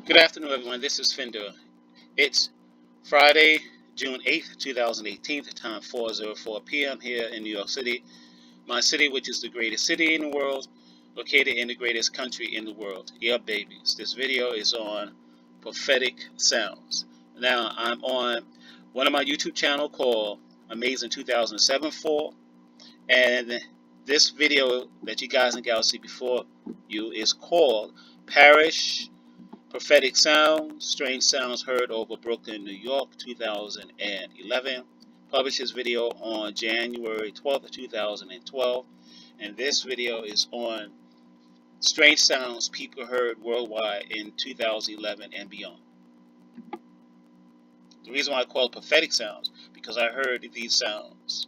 Good afternoon, everyone. This is Fender. It's Friday, June 8th, 2018. The time 4:04 p.m. here in New York City, my city, which is the greatest city in the world, located in the greatest country in the world. Yeah, babies. This video is on prophetic sounds. Now, I'm on one of my YouTube channel called Amazing 2007 4, and this video that you guys and gals see before you is called Parish Prophetic Sounds, Strange Sounds Heard Over Brooklyn, New York, 2011. Published this video on January 12th, 2012. And this video is on strange sounds people heard worldwide in 2011 and beyond. The reason why I call it prophetic sounds, because I heard these sounds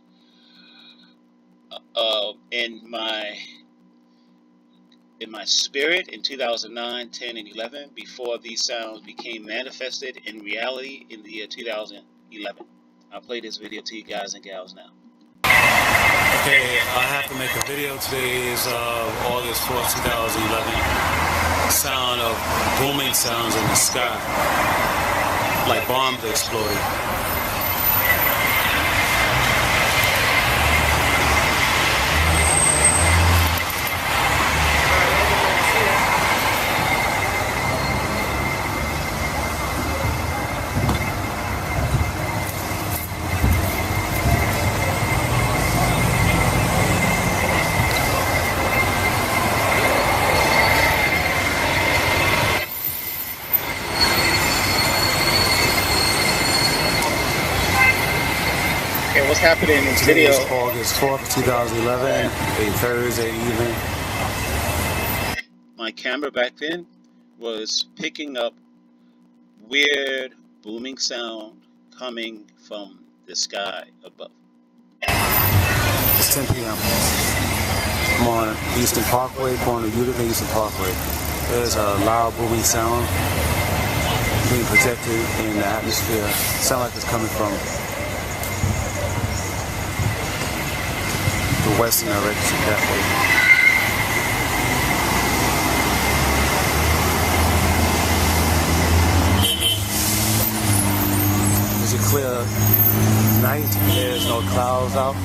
in my spirit in 2009, 10, and 11 before these sounds became manifested in reality in the year 2011. I'll play this video to you guys and gals now. Okay, I have to make a video. Today is August 4th, 2011. Sound of booming sounds in the sky, like bombs exploding. Okay, what's happening in this Today video? is August 4th, 2011, a Thursday evening. My camera back then was picking up weird booming sound coming from the sky above. It's 10 p.m. I'm on Eastern Parkway, corner Utica, Eastern Parkway. There's a loud booming sound being projected in the atmosphere. Sound like it's coming from the western direction, that way. It's a clear night. There's no clouds out.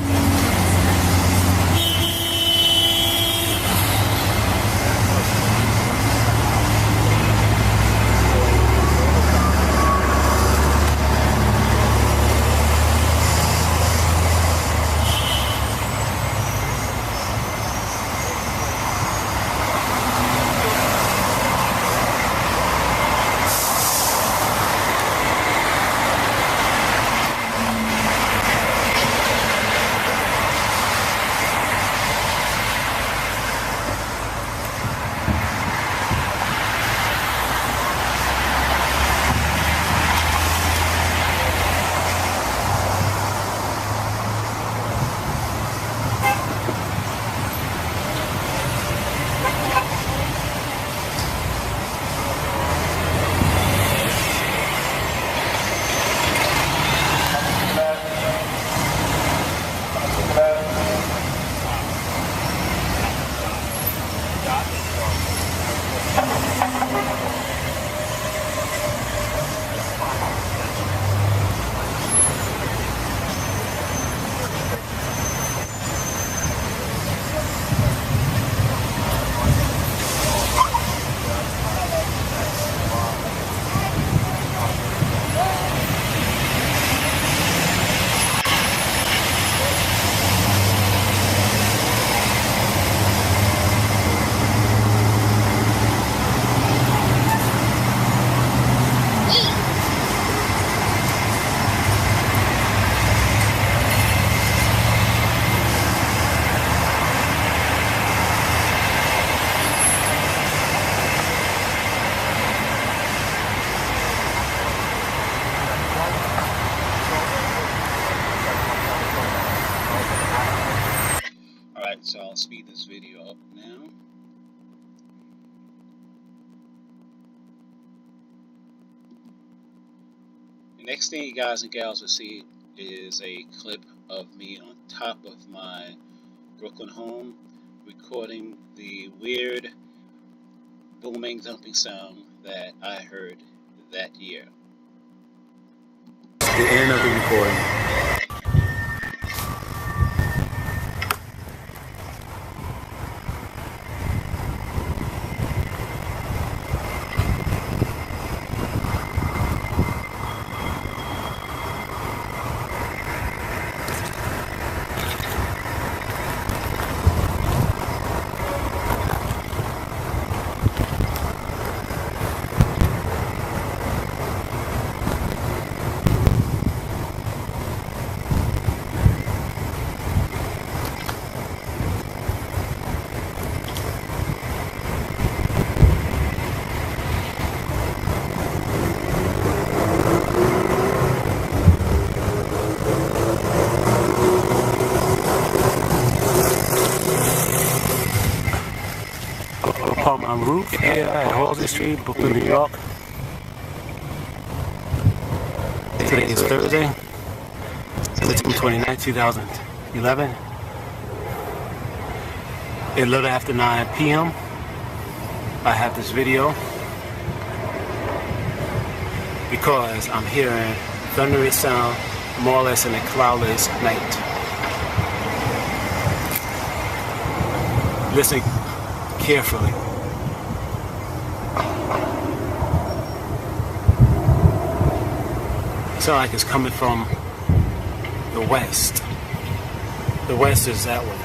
Alright, so I'll speed this video up now. The next thing you guys and gals will see is a clip of me on top of my Brooklyn home recording the weird booming, thumping sound that I heard that year. The end of the recording. Up on my roof here at Halsey Street, Brooklyn, New York. Today is Thursday, September 29, 2011. A little after 9 p.m. I have this video because I'm hearing thunderous sound more or less in a cloudless night. Listen carefully. It sounds like it's coming from the west. The west is that way.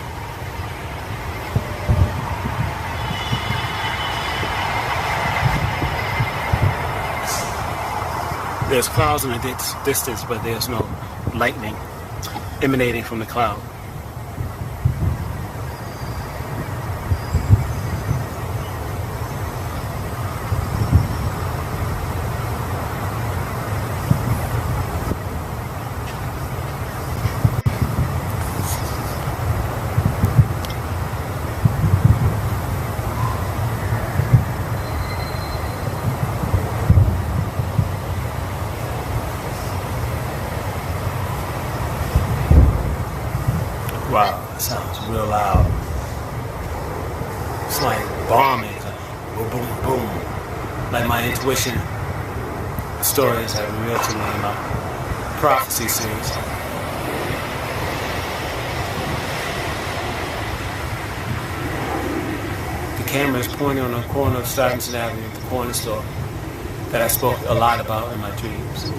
There's clouds in the distance, but there's no lightning emanating from the cloud. Wow, that sounds real loud. It's like bombing, boom, boom, boom. Like my intuition stories have revealed to me in my prophecy series. The camera is pointing on the corner of Stuyvesant Avenue, the corner store that I spoke a lot about in my dreams.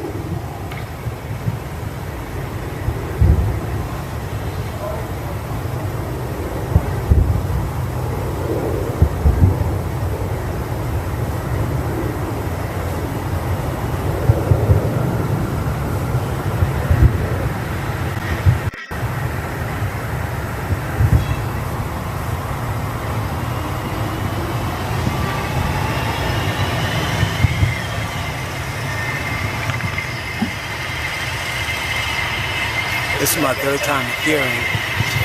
This is my third time hearing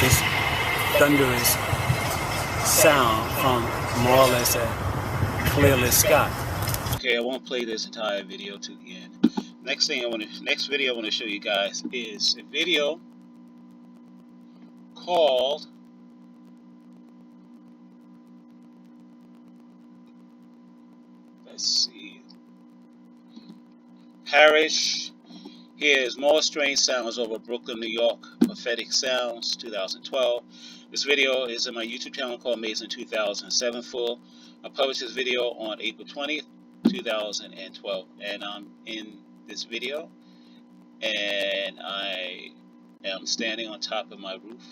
this thunderous sound from more or less a clearless sky. Okay, I won't play this entire video to the end. Next video I want to show you guys is a video called Parish Here's More Strange Sounds Over Brooklyn, New York, Prophetic Sounds, 2012. This video is in my YouTube channel called Amazing 2007 Full. I published this video on April 20th, 2012. And I'm in this video, and I am standing on top of my roof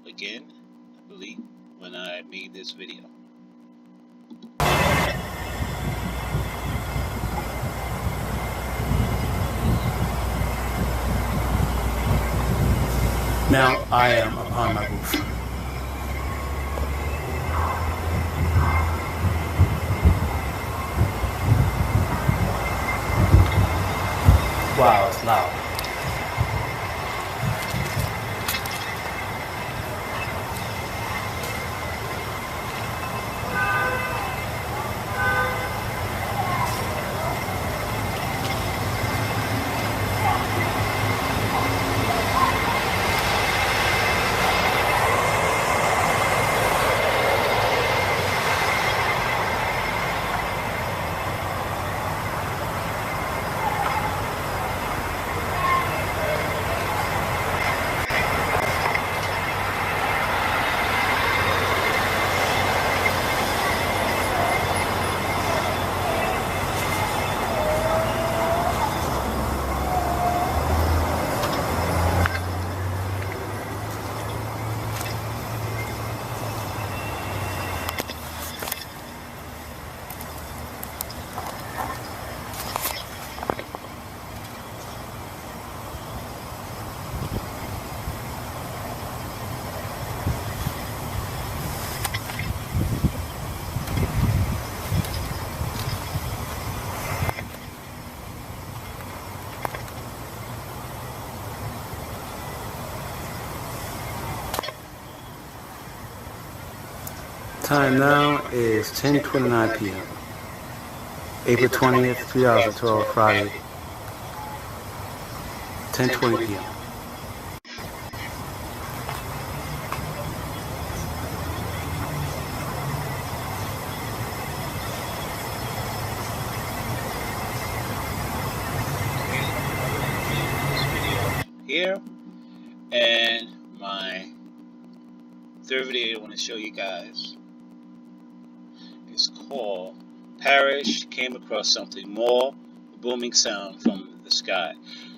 again, I believe, when I made this video. Now I am upon my roof. Wow, it's loud. time now is 10:29 p.m. April 20th, 2012, Friday, 10:20 p.m. Here, and my third video I want to show you guys is called Parish Came Across Something More, Booming Sound from the Sky.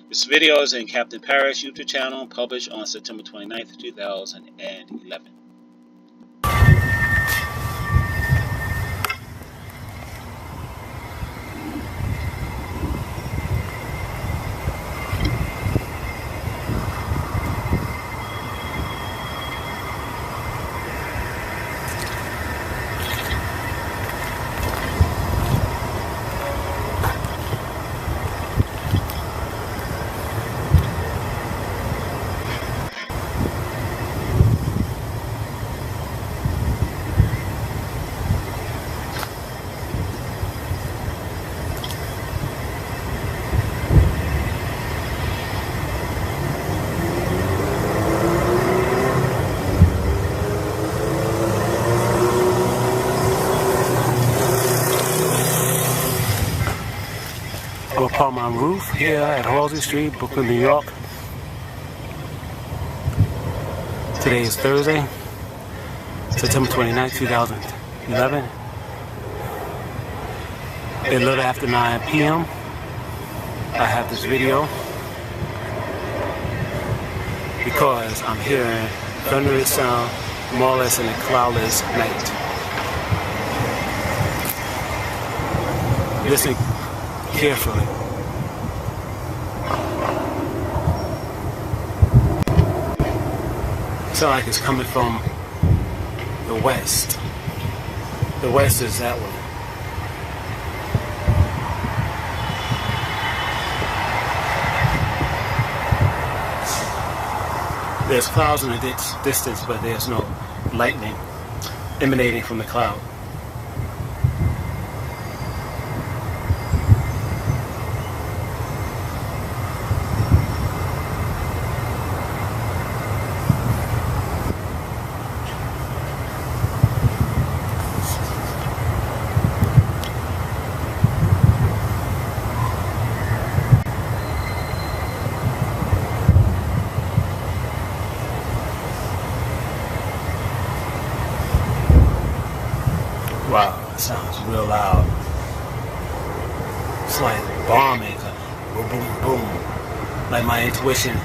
This video is in Captain Parish YouTube channel, published on September 29th, 2011. I'm upon my roof here at Halsey Street, Brooklyn, New York. Today is Thursday, September 29th, 2011. A little after 9 p.m. I have this video because I'm hearing thunderous sound more or less in a cloudless night. Listen carefully. Sound like it's coming from the west. The west is that way. There's clouds in the distance, but there's no lightning emanating from the cloud. Wow, it sounds real loud. It's like bombing, boom, boom, boom. Like my intuition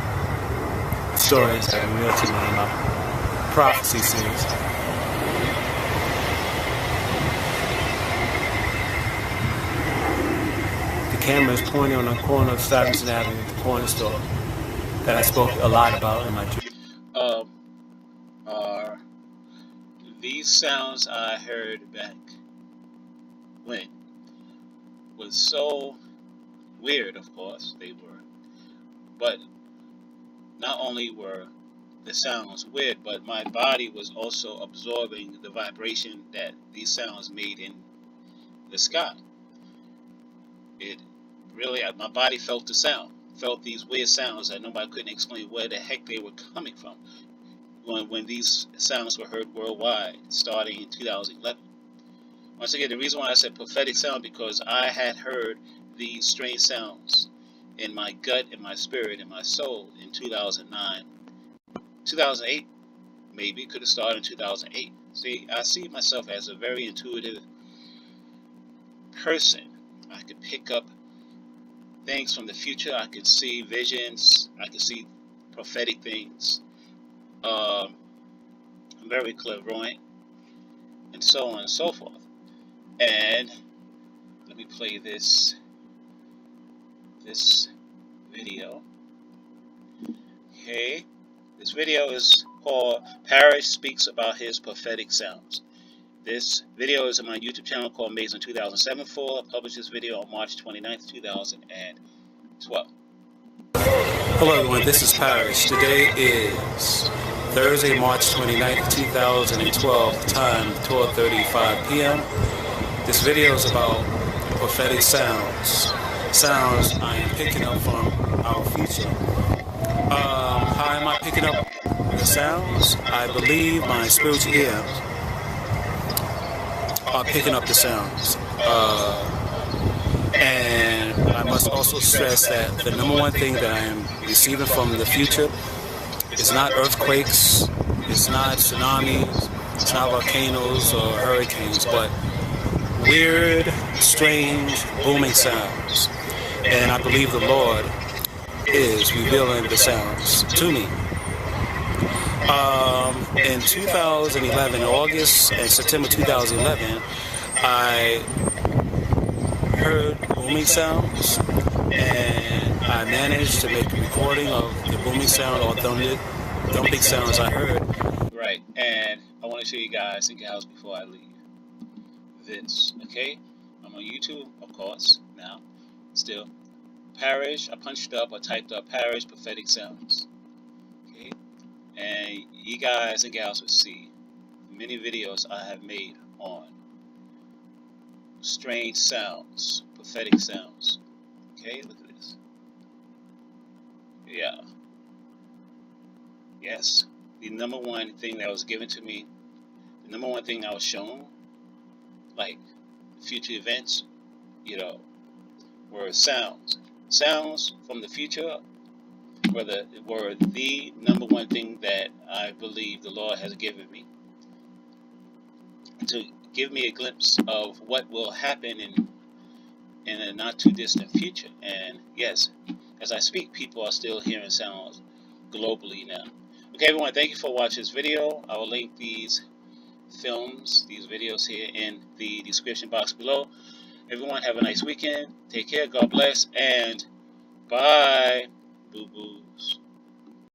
stories that are real to me in my prophecy series. The camera is pointing on the corner of Stuyvesant Avenue, the corner store that I spoke a lot about in my dream. Are these sounds I heard back when was so weird, of course they were, but not only were the sounds weird, but my body was also absorbing the vibration that these sounds made in the sky. It really, my body felt the sound, felt these weird sounds that nobody couldn't explain where the heck they were coming from. When these sounds were heard worldwide, starting in 2011. Once again, the reason why I said prophetic sound, because I had heard these strange sounds in my gut, in my spirit, in my soul in 2009. 2008, maybe, could have started in 2008. See, I see myself as a very intuitive person. I could pick up things from the future. I could see visions. I could see prophetic things. I'm very clairvoyant, and so on and so forth. And let me play this video. Okay, this video is called Parish Speaks About His Prophetic Sounds. This video is on my YouTube channel called Made in 2007. I published this video on March 29th, 2012. Hello everyone, this is Parish. Today is Thursday, March 29th, 2012, time 12:35 p.m. This video is about prophetic sounds. Sounds I am picking up from our future. How am I picking up the sounds? I believe my spiritual ears are picking up the sounds. And I must also stress that the number one thing that I am receiving from the future is not earthquakes, it's not tsunamis, it's not volcanoes or hurricanes, but weird, strange, booming sounds. And I believe the Lord is revealing the sounds to me. In 2011, August and September 2011, I heard booming sounds, and I managed to make a recording of the booming sound or thumping sounds I heard. Right, and I want to show you guys and gals before I leave this, okay? I'm on YouTube, of course, now, still. Parish, I punched up or typed up Parish prophetic sounds, okay? And you guys and gals will see many videos I have made on strange sounds, prophetic sounds, okay? Look at this. Yeah. Yes, the number one thing that was given to me, the number one thing I was shown, like future events, were sounds. Sounds from the future were the number one thing that I believe the Lord has given me to give me a glimpse of what will happen in a not too distant future. And yes, as I speak, people are still hearing sounds globally now. Okay, everyone, thank you for watching this video. I will link these videos here in the description box below. Everyone, have a nice weekend. Take care. God bless. And bye.